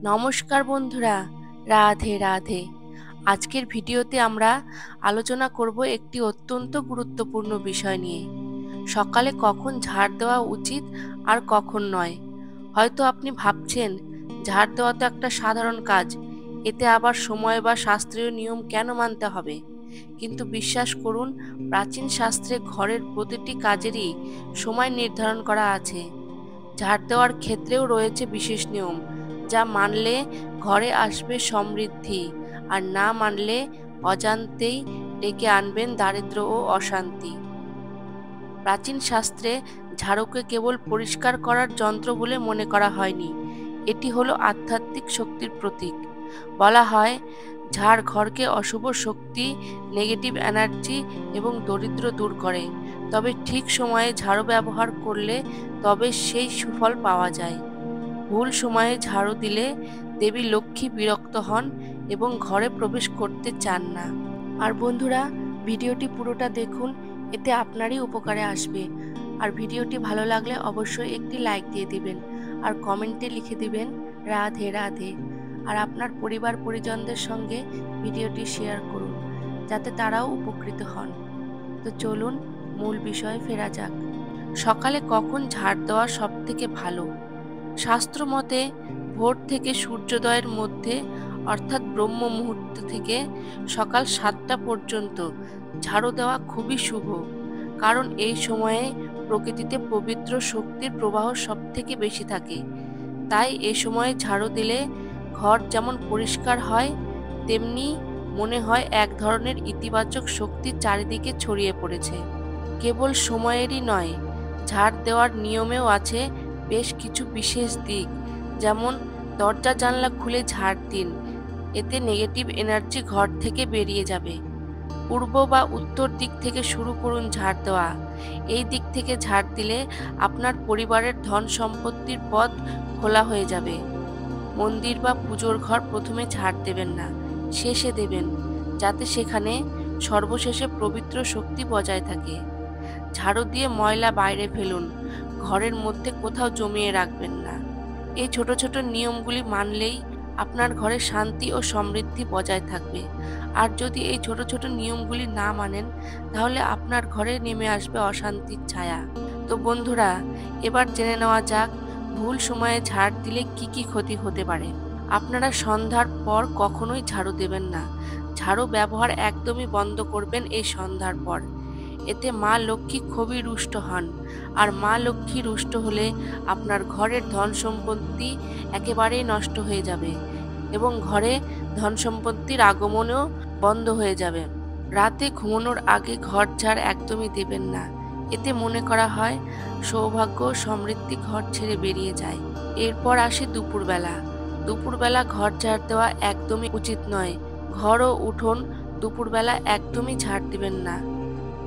নমস্কার বন্ধুরা, রাধে রাধে। আজকের ভিডিওতে আমরা আলোচনা করব একটি অত্যন্ত গুরুত্বপূর্ণ বিষয় নিয়ে। সকালে কখন ঝাড় দেওয়া উচিত আর কখন নয়। হয়তো আপনি ভাবছেন, ঝাড় দেওয়া তো একটা সাধারণ কাজ, এতে আবার সময় বা শাস্ত্রীয় নিয়ম কেন মানতে হবে? কিন্তু বিশ্বাস করুন, প্রাচীন শাস্ত্রে ঘরের প্রতিটি কাজেরই সময় নির্ধারণ করা আছে। ঝাড় দেওয়ার ক্ষেত্রেও রয়েছে বিশেষ নিয়ম, যা মানলে ঘরে আসবে সমৃদ্ধি, আর না মানলে অজান্তেই ডেকে আনবেন দারিদ্র ও অশান্তি। প্রাচীন শাস্ত্রে ঝাড়ুকে কেবল পরিষ্কার করার যন্ত্র বলে মনে করা হয়নি, এটি হলো আধ্যাত্মিক শক্তির প্রতীক। বলা হয়, ঝাড় ঘরকে অশুভ শক্তি, নেগেটিভ এনার্জি এবং দরিদ্র দূর করে। তবে ঠিক সময়ে ঝাড়ু ব্যবহার করলে তবে সেই সুফল পাওয়া যায়। ভুল সময়ে ঝাড়ু দিলে দেবী লক্ষ্মী বিরক্ত হন এবং ঘরে প্রবেশ করতে চান না। আর বন্ধুরা, ভিডিওটি পুরোটা দেখুন, এতে আপনারই উপকারে আসবে। আর ভিডিওটি ভালো লাগলে অবশ্যই একটি লাইক দিয়ে দিবেন আর কমেন্টে লিখে দিবেন রাধে রাধে। আর আপনার পরিবার পরিজনদের সঙ্গে ভিডিওটি শেয়ার করুন, যাতে তারাও উপকৃত হন। তো চলুন মূল বিষয়ে ফেরা যাক। সকালে কখন ঝাড় দেওয়া সব থেকে ভালো? শাস্ত্র মতে ভোর থেকে সূর্যোদয়ের মধ্যে, অর্থাৎ ব্রহ্ম মুহূর্ত থেকে সকাল 7টা পর্যন্ত ঝাড়ু দেওয়া খুবই শুভ। কারণ এই সময়ে প্রকৃতিতে পবিত্র শক্তির প্রবাহ সব থেকে বেশি থাকে। তাই এ সময়ে ঝাড়ু দিলে ঘর যেমন পরিষ্কার হয়, তেমনি মনে হয় এক ধরনের ইতিবাচক শক্তি চারিদিকে ছড়িয়ে পড়েছে। কেবল সময়েরই নয়, ঝাড় দেওয়ার নিয়মেও আছে বেশ কিছু বিশেষ দিক। যেমন দরজা জানলা খুলে ঝাড় দিন, এতে নেগেটিভ এনার্জি ঘর থেকে বেরিয়ে যাবে। পূর্ব বা উত্তর দিক থেকে শুরু করুন ঝাড় দেওয়া। এই দিক থেকে ঝাড় দিলে আপনার পরিবারের ধন সম্পত্তির পথ খোলা হয়ে যাবে। মন্দির বা পুজোর ঘর প্রথমে ঝাড় দেবেন না, শেষে দেবেন, যাতে সেখানে সর্বশেষে পবিত্র শক্তি বজায় থাকে। ঝাড়ু দিয়ে ময়লা বাইরে ফেলুন, ঘরের মধ্যে কোথাও জমিয়ে রাখবেন না। এই ছোট ছোট নিয়মগুলি মানলেই আপনার ঘরে শান্তি ও সমৃদ্ধি বজায় থাকবে। আর যদি এই ছোট ছোট নিয়মগুলি না মানেন, তাহলে আপনার ঘরে নেমে আসবে অশান্তির ছায়া। তো বন্ধুরা, এবার জেনে নেওয়া যাক ভুল সময়ে ঝাড় দিলে কি কি ক্ষতি হতে পারে। আপনারা সন্ধ্যার পর কখনোই ঝাড়ু দেবেন না। ঝাড়ু ব্যবহার একদমই বন্ধ করবেন এই সন্ধ্যার পর। এতে মা লক্ষ্মী খুবই রুষ্ট হন, আর মা লক্ষ্মী রুষ্ট হলে আপনার ঘরের ধন সম্পত্তি একেবারেই নষ্ট হয়ে যাবে এবং ঘরে ধন সম্পত্তির আগমনও বন্ধ হয়ে যাবে। রাতে ঘুমানোর আগে ঘর ঝাড় একদমই দেবেন না। এতে মনে করা হয় সৌভাগ্য ও সমৃদ্ধি ঘর ছেড়ে বেরিয়ে যায়। এরপর আসে দুপুরবেলা। দুপুরবেলা ঘর ঝাড় দেওয়া একদমই উচিত নয়। ঘর ও উঠোন দুপুরবেলা একদমই ঝাড় দিবেন না।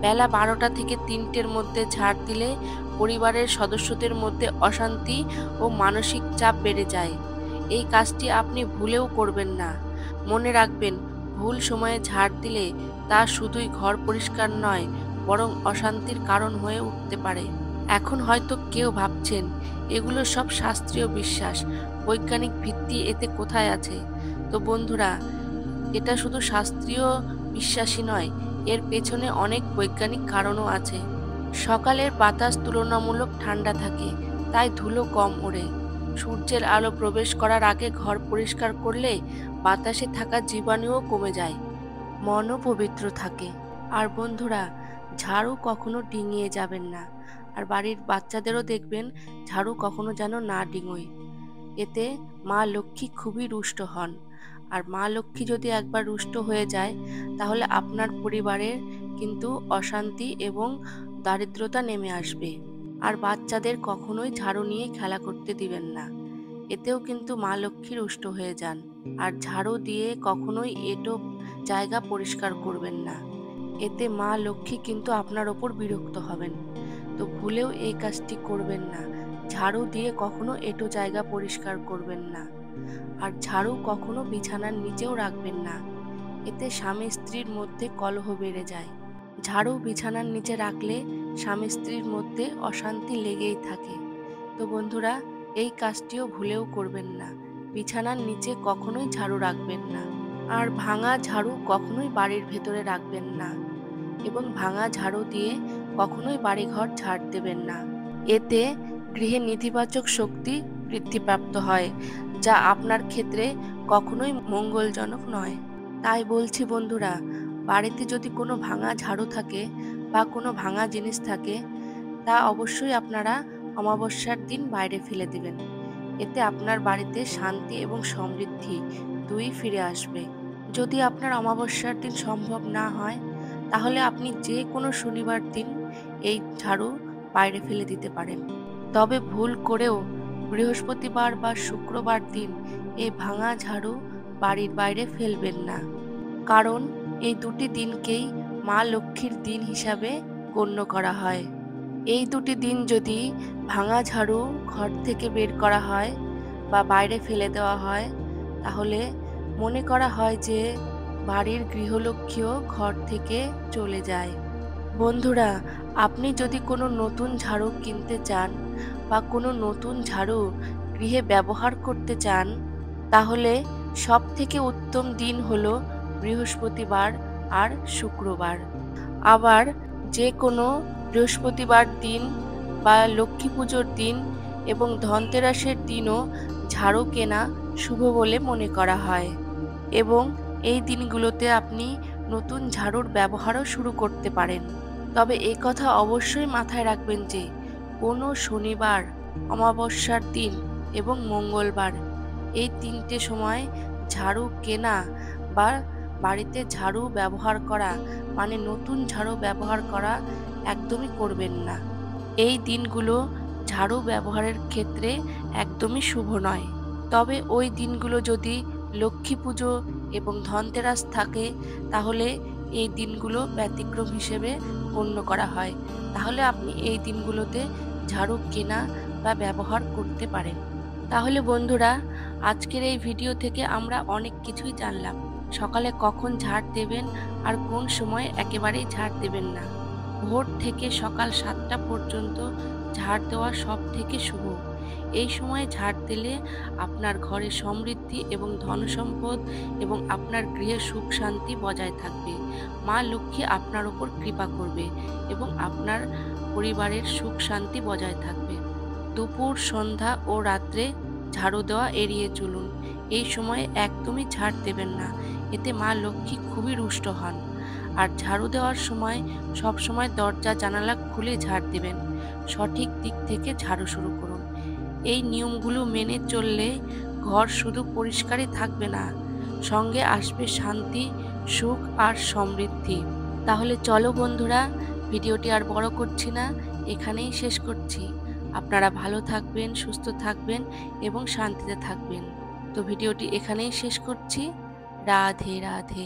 বেলা 12টা থেকে 3টের মধ্যে ঝাড় দিলে পরিবারের সদস্যদের মধ্যে অশান্তি ও মানসিক চাপ বেড়ে যায়। এই কাজটি আপনি ভুলেও করবেন না। মনে রাখবেন, ভুল সময়ে ঝাড় দিলে তা শুধুই ঘর পরিষ্কার নয়, বরং অশান্তির কারণ হয়ে উঠতে পারে। এখন হয়তো কেউ ভাবছেন, এগুলো সব শাস্ত্রীয় বিশ্বাস, বৈজ্ঞানিক ভিত্তি এতে কোথায় আছে? তো বন্ধুরা, এটা শুধু শাস্ত্রীয় বিশ্বাসই নয়, এর পেছনে অনেক বৈজ্ঞানিক কারণও আছে। সকালের বাতাস তুলনামূলক ঠান্ডা থাকে, তাই ধুলো কম ওড়ে। সূর্যের আলো প্রবেশ করার আগে ঘর পরিষ্কার করলে বাতাসে থাকা জীবাণুও কমে যায়, মনও পবিত্র থাকে। আর বন্ধুরা, ঝাড়ু কখনো ডিঙিয়ে যাবেন না। আর বাড়ির বাচ্চাদেরও দেখবেন ঝাড়ু কখনো যেন না ডিঙোয়। এতে মা লক্ষ্মী খুবই রুষ্ট হন। আর মা লক্ষ্মী যদি একবার রুষ্ট হয়ে যায়, তাহলে আপনার পরিবারের কিন্তু অশান্তি এবং দারিদ্রতা নেমে আসবে। আর বাচ্চাদের কখনোই ঝাড়ু নিয়ে খেলা করতে দিবেন না, এতেও কিন্তু মা লক্ষ্মী রুষ্ট হয়ে যান। আর ঝাড়ু দিয়ে কখনোই এঁটো জায়গা পরিষ্কার করবেন না, এতে মা লক্ষ্মী কিন্তু আপনার ওপর বিরক্ত হবেন। তো ভুলেও এই কাজটি করবেন না। ঝাড়ু দিয়ে কখনো এঁটো জায়গা পরিষ্কার করবেন না। আর ঝাড়ু কখনো বিছানার নিচেও রাখবেন না, এতে স্বামী স্ত্রীর মধ্যে কলহ বেড়ে যায়। ঝাড়ু বিছানার নিচে রাখলে স্বামী স্ত্রীর মধ্যে অশান্তি লেগেই থাকে। তো বন্ধুরা, এই কাজটিও ভুলেও করবেন না। বিছানার নিচে কখনোই ঝাড়ু রাখবেন না। আর ভাঙা ঝাড়ু কখনোই বাড়ির ভেতরে রাখবেন না এবং ভাঙা ঝাড়ু দিয়ে কখনোই বাড়িঘর ঝাড় দেবেন না। এতে গৃহে নেতিবাচক শক্তি বৃদ্ধিপ্রাপ্ত হয়, যা আপনার ক্ষেত্রে কখনোই মঙ্গলজনক নয়। তাই বলছি বন্ধুরা, বাড়িতে যদি কোনো ভাঙা ঝাড়ু থাকে বা কোনো ভাঙা জিনিস থাকে, তা অবশ্যই আপনারা অমাবস্যার দিন বাইরে ফেলে দেবেন। এতে আপনার বাড়িতে শান্তি এবং সমৃদ্ধি দুই ফিরে আসবে। যদি আপনার অমাবস্যার দিন সম্ভব না হয়, তাহলে আপনি যে কোনো শনিবার দিন এই ঝাড়ু বাইরে ফেলে দিতে পারেন। তবে ভুল করেও বৃহস্পতিবার বা শুক্রবার দিন এই ভাঙা ঝাড়ু বাড়ির বাইরে ফেলবেন না, কারণ এই দুটি দিনকেই মা লক্ষ্মীর দিন হিসাবে গণ্য করা হয়। এই দুটি দিন যদি ভাঙা ঝাড়ু ঘর থেকে বের করা হয় বা বাইরে ফেলে দেওয়া হয়, তাহলে মনে করা হয় যে বাড়ির গৃহলক্ষ্মীও ঘর থেকে চলে যায়। বন্ধুরা, আপনি যদি কোনো নতুন ঝাড়ু কিনতে চান বা কোনো নতুন ঝাড়ু গৃহে ব্যবহার করতে চান, তাহলে সবথেকে উত্তম দিন হলো বৃহস্পতিবার আর শুক্রবার। আবার যে কোনো বৃহস্পতিবার দিন বা লক্ষ্মী পুজোর দিন এবং ধনতেরাসের দিনও ঝাড়ু কেনা শুভ বলে মনে করা হয় এবং এই দিনগুলোতে আপনি নতুন ঝাড়ুর ব্যবহারও শুরু করতে পারেন। তবে এই কথা অবশ্যই মাথায় রাখবেন যে কোনো শনিবার, অমাবস্যার দিন এবং মঙ্গলবার এই তিনটে সময় ঝাড়ু কেনা বা বাড়িতে ঝাড়ু ব্যবহার করা মানে নতুন ঝাড়ু ব্যবহার করা একদমই করবেন না। এই দিনগুলো ঝাড়ু ব্যবহারের ক্ষেত্রে একদমই শুভ নয়। তবে ওই দিনগুলো যদি লক্ষ্মী পুজো এবং ধনতেরাস থাকে, তাহলে এই দিনগুলো ব্যতিক্রম হিসেবে গণ্য করা হয়। তাহলে আপনি এই দিনগুলোতে ঝাড়ু কেনা বা ব্যবহার করতে পারেন। তাহলে বন্ধুরা, আজকের এই ভিডিও থেকে আমরা অনেক কিছুই জানলাম। সকালে কখন ঝাড় দেবেন আর কোন সময় একেবারেই ঝাড় দেবেন না। ভোর থেকে সকাল 7টা পর্যন্ত ঝাড় দেওয়া সব থেকে শুভ। এই সময় ঝাড় দিলে আপনার ঘরে সমৃদ্ধি এবং ধনসম্পদ এবং আপনার গৃহে সুখ শান্তি বজায় থাকবে। মা লক্ষ্মী আপনার উপর কৃপা করবে এবং আপনার পরিবারের সুখ শান্তি বজায় থাকবে। দুপুর, সন্ধ্যা ও রাত্রে ঝাড়ু দেওয়া এড়িয়ে চলুন। এই সময়ে একদমই ঝাড় দেবেন না, এতে মা লক্ষ্মী খুবই রুষ্ট হন। আর ঝাড়ু দেওয়ার সময় সবসময় দরজা জানালা খুলে ঝাড় দেবেন। সঠিক দিক থেকে ঝাড়ু শুরু করুন। এই নিয়মগুলো মেনে চললে ঘর শুধু পরিষ্কারই থাকবে না, সঙ্গে আসবে শান্তি, সুখ আর সমৃদ্ধি। তাহলে চলো বন্ধুরা, ভিডিওটি আর বড় করছি না, এখানেই শেষ করছি। আপনারা ভালো থাকবেন, সুস্থ থাকবেন এবং শান্তিতে থাকবেন। তো ভিডিওটি এখানেই শেষ করছি। রাধে রাধে।